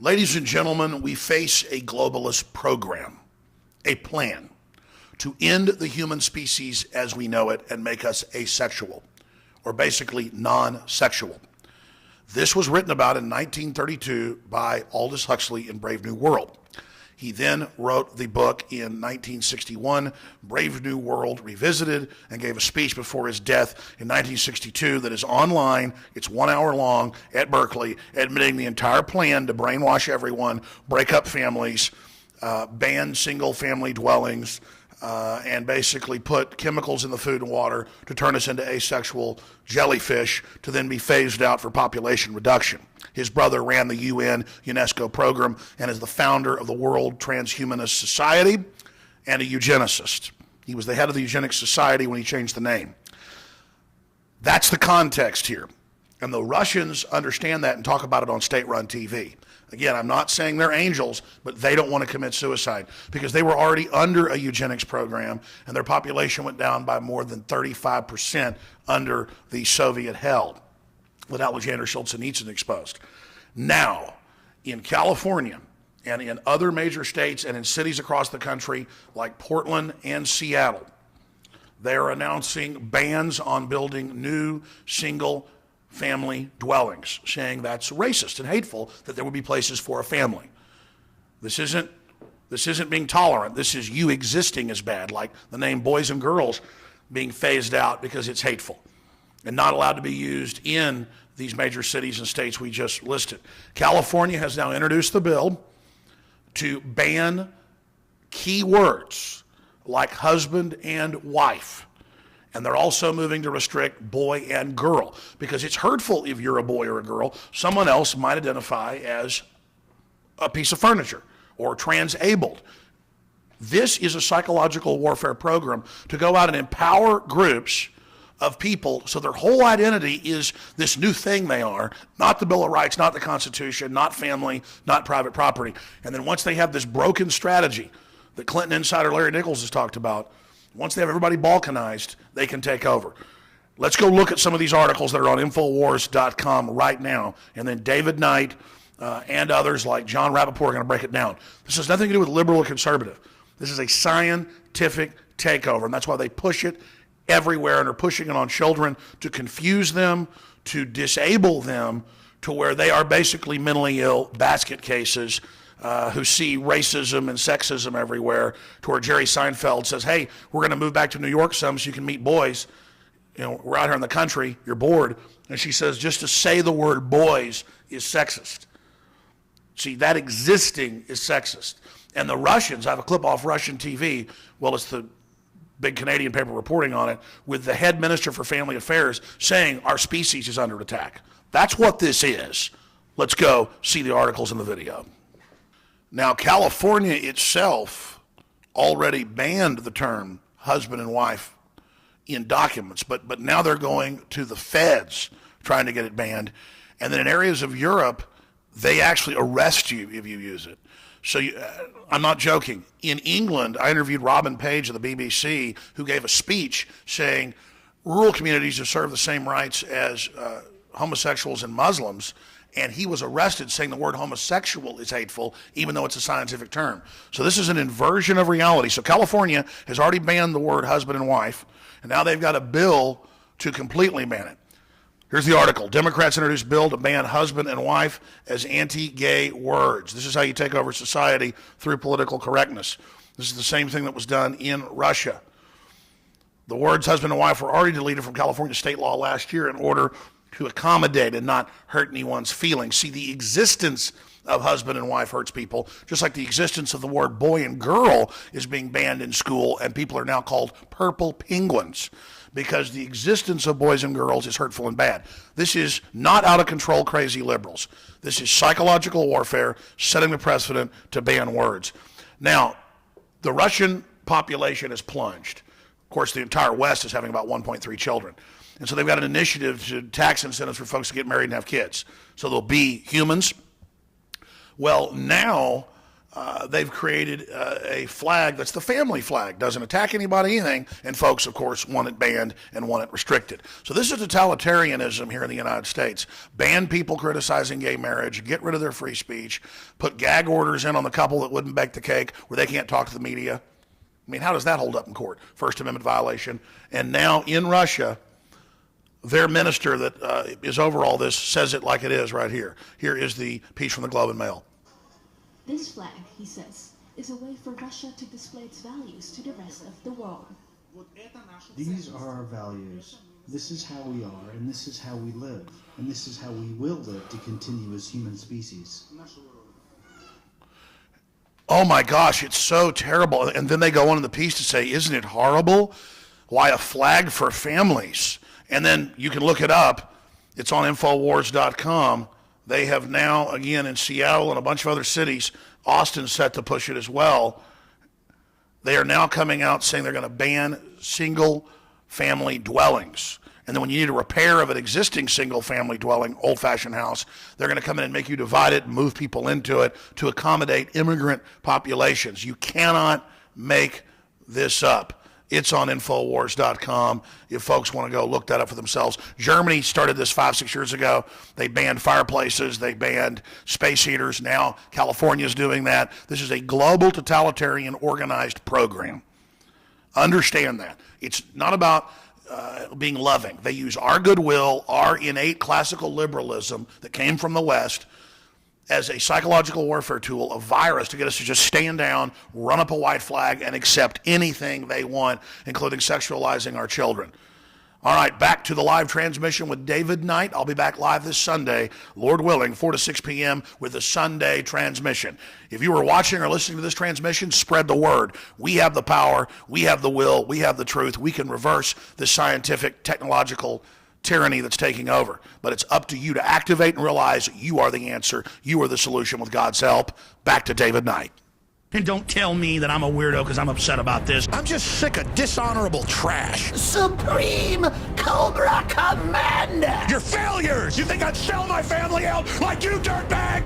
Ladies and gentlemen, we face a globalist program, a plan to end the human species as we know it and make us asexual, or basically non-sexual. This was written about in 1932 by Aldous Huxley in Brave New World. He then wrote the book in 1961, Brave New World Revisited, and gave a speech before his death in 1962 that is online. It's 1 hour long at Berkeley, admitting the entire plan to brainwash everyone, break up families, ban single-family dwellings, and basically put chemicals in the food and water to turn us into asexual jellyfish to then be phased out for population reduction. His brother ran the UN UNESCO program and is the founder of the World Transhumanist Society and a eugenicist. He was the head of the Eugenics Society when he changed the name. That's the context here. And the Russians understand that and talk about it on state-run TV. Again, I'm not saying they're angels, but they don't want to commit suicide because they were already under a eugenics program and their population went down by more than 35% under the Soviet held with Alexander Solzhenitsyn exposed. Now, in California and in other major states and in cities across the country like Portland and Seattle, they are announcing bans on building new single-family dwellings, saying that's racist and hateful that there would be places for a family. This isn't being tolerant. This is you existing as bad, like the name boys and girls being phased out because it's hateful and not allowed to be used in these major cities and states we just listed. California has now introduced the bill to ban key words like husband and wife. And they're also moving to restrict boy and girl because it's hurtful if you're a boy or a girl. Someone else might identify as a piece of furniture or transabled. This is a psychological warfare program to go out and empower groups of people so their whole identity is this new thing they are, not the Bill of Rights, not the Constitution, not family, not private property. And then once they have this broken strategy that Clinton insider Larry Nichols has talked about, once they have everybody balkanized, they can take over. Let's go look at some of these articles that are on Infowars.com right now. And then David Knight and others like John Rappaport are going to break it down. This has nothing to do with liberal or conservative. This is a scientific takeover, and that's why they push it everywhere and are pushing it on children to confuse them, to disable them, to where they are basically mentally ill basket cases who see racism and sexism everywhere, to where Jerry Seinfeld says, hey, we're going to move back to New York some so you can meet boys. You know, we're out here in the country, you're bored. And she says, just to say the word boys is sexist. See, that existing is sexist. And the Russians, I have a clip off Russian TV, well, it's the big Canadian paper reporting on it, with the head minister for family affairs saying our species is under attack. That's what this is. Let's go see the articles in the video. Now, California itself already banned the term husband and wife in documents, but now they're going to the feds trying to get it banned. And then in areas of Europe, they actually arrest you if you use it. So I'm not joking. In England, I interviewed Robin Page of the BBC, who gave a speech saying rural communities deserve the same rights as homosexuals and Muslims, and he was arrested saying the word homosexual is hateful, even though it's a scientific term. So this is an inversion of reality. So California has already banned the word husband and wife, and now they've got a bill to completely ban it. Here's the article. Democrats introduced bill to ban husband and wife as anti-gay words. This is how you take over society through political correctness. This is the same thing that was done in Russia. The words husband and wife were already deleted from California state law last year in order to accommodate and not hurt anyone's feelings. See, the existence of husband and wife hurts people, just like the existence of the word boy and girl is being banned in school, and people are now called purple penguins, because the existence of boys and girls is hurtful and bad. This is not out of control crazy liberals. This is psychological warfare setting the precedent to ban words. Now, the Russian population has plunged. Of course, the entire West is having about 1.3 children. And so they've got an initiative to tax incentives for folks to get married and have kids. So there'll be humans. Well, now they've created a flag that's the family flag, doesn't attack anybody, anything, and folks, of course, want it banned and want it restricted. So this is totalitarianism here in the United States. Ban people criticizing gay marriage, get rid of their free speech, put gag orders in on the couple that wouldn't bake the cake where they can't talk to the media. I mean, how does that hold up in court? First Amendment violation. And now in Russia, their minister that is over all this says it like it is right here. Here is the piece from the Globe and Mail. This flag, he says, is a way for Russia to display its values to the rest of the world. These are our values. This is how we are, and this is how we live, and this is how we will live to continue as human species. Oh my gosh, it's so terrible. And then they go on in the piece to say, isn't it horrible? Why a flag for families? And then you can look it up. It's on Infowars.com. They have now, again, in Seattle and a bunch of other cities, Austin's set to push it as well. They are now coming out saying they're going to ban single-family dwellings. And then when you need a repair of an existing single-family dwelling, old-fashioned house, they're going to come in and make you divide it and move people into it to accommodate immigrant populations. You cannot make this up. It's on Infowars.com if folks want to go look that up for themselves. Germany started this 5-6 years ago. They banned fireplaces. They banned space heaters. Now California's doing that. This is a global totalitarian organized program. Understand that. It's not about being loving. They use our goodwill, our innate classical liberalism that came from the West as a psychological warfare tool, a virus to get us to just stand down, run up a white flag, and accept anything they want, including sexualizing our children. All right, back to the live transmission with David Knight. I'll be back live this Sunday, Lord willing, 4 to 6 p.m. with the Sunday transmission. If you were watching or listening to this transmission, spread the word. We have the power, we have the will, we have the truth. We can reverse this scientific, technological tyranny that's taking over. But it's up to you to activate and realize you are the answer. You are the solution with God's help. Back to David Knight. And don't tell me that I'm a weirdo because I'm upset about this. I'm just sick of dishonorable trash. Supreme Cobra Commander! You're failures! You think I'd sell my family out like you, dirtbag?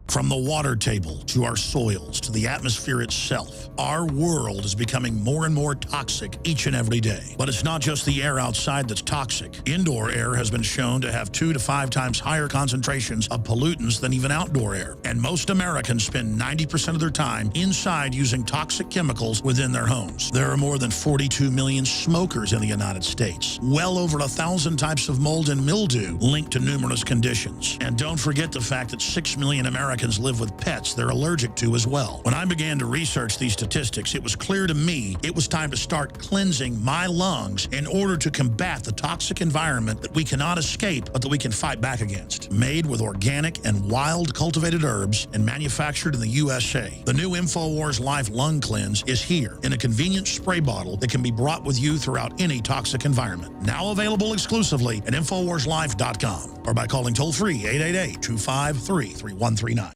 From the water table to our soils to the atmosphere itself, our world is becoming more and more toxic each and every day. But it's not just the air outside that's toxic. Indoor air has been shown to have 2 to 5 times higher concentrations of pollutants than even outdoor air. And most Americans spend 90% of their time inside using toxic chemicals within their homes. There are more than 42 million smokers in the United States. Well over 1,000 types of mold and mildew linked to numerous conditions. And don't forget the fact that 6 million Americans live with pets they're allergic to as well. When I began to research these statistics, it was clear to me it was time to start cleansing my lungs in order to combat the toxic environment that we cannot escape but that we can fight back against. Made with organic and wild cultivated herbs and manufactured in the USA, the new InfoWars Life Lung Cleanse is here in a convenient spray bottle that can be brought with you throughout any toxic environment. Now available exclusively at InfoWarsLife.com or by calling toll-free 888-253-3139.